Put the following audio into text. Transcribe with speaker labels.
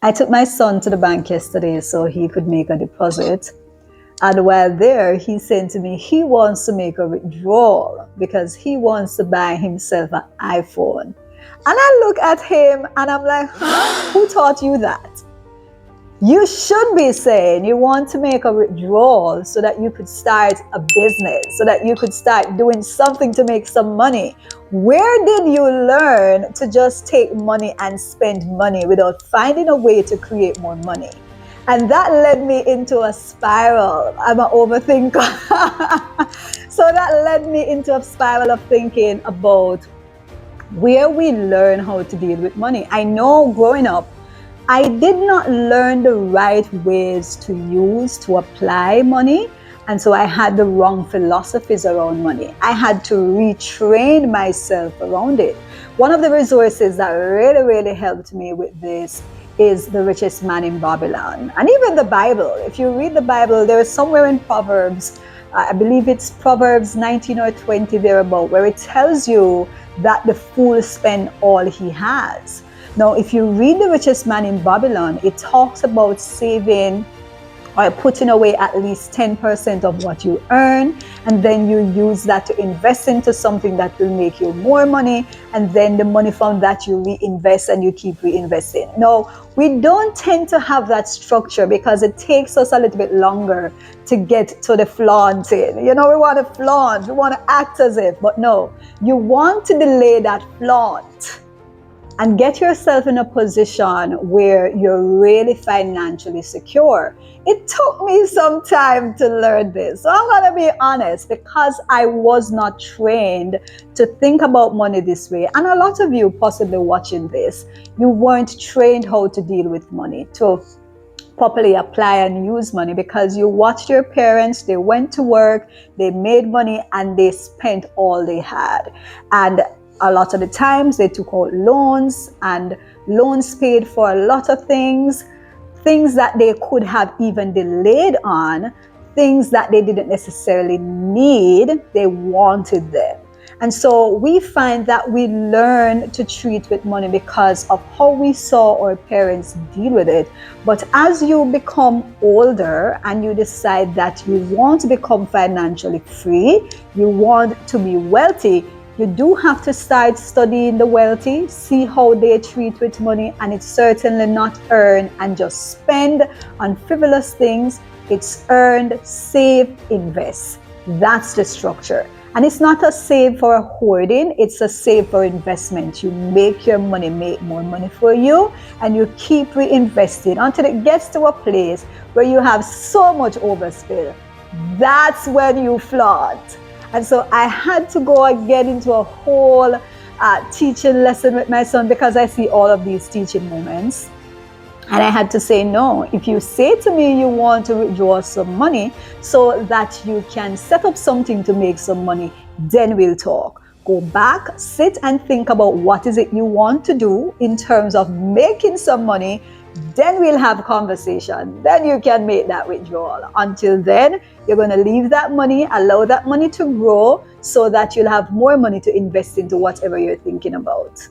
Speaker 1: I took my son to the bank yesterday so he could make a deposit. And while there, he said to me he wants to make a withdrawal because he wants to buy himself an iPhone. And I look at him and I'm like, huh? Who taught you that? You should be saying you want to make a withdrawal so that you could start a business, so that you could start doing something to make some money. Where did you learn to just take money and spend money without finding a way to create more money? And that led me into a spiral. I'm an overthinker. So that led me into a spiral of thinking about where we learn how to deal with money. I know growing up, I did not learn the right ways to use, to apply money. And so I had the wrong philosophies around money. I had to retrain myself around it. One of the resources that really helped me with this is The Richest Man in Babylon. And even the Bible. If you read the Bible, there is somewhere in Proverbs, I believe it's Proverbs 19 or 20 thereabout, where it tells you that the fool spend all he has. Now, if you read The Richest Man in Babylon, it talks about saving or putting away at least 10% of what you earn, and then you use that to invest into something that will make you more money, and then the money from that you reinvest and you keep reinvesting. Now, we don't tend to have that structure because it takes us a little bit longer to get to the flaunting. We want to flaunt, we want to act as if, but no, you want to delay that flaunt and get yourself in a position where you're really financially secure. It took me some time to learn this. So I'm going to be honest, because I was not trained to think about money this way. And a lot of you possibly watching this, you weren't trained how to deal with money, to properly apply and use money, because you watched your parents, they went to work, they made money, and they spent all they had. And a lot of the times they took out loans, and loans paid for a lot of things that they could have even delayed on, things that they didn't necessarily need, they wanted them. And so we find that we learn to treat with money because of how we saw our parents deal with it. But as you become older and you decide that you want to become financially free, you want to be wealthy, you do have to start studying the wealthy, see how they treat with money, and it's certainly not earn and just spend on frivolous things. It's earned, save, invest. That's the structure. And it's not a save for a hoarding, it's a save for investment. You make your money make more money for you, and you keep reinvesting until it gets to a place where you have so much overspill. That's when you flaunt. And so I had to go and get into a whole teaching lesson with my son, because I see all of these teaching moments. And I had to say, no, if you say to me you want to withdraw some money so that you can set up something to make some money, then we'll talk. Go back, sit and think about what is it you want to do in terms of making some money. Then we'll have a conversation. Then you can make that withdrawal. Until then, you're going to leave that money, allow that money to grow so that you'll have more money to invest into whatever you're thinking about.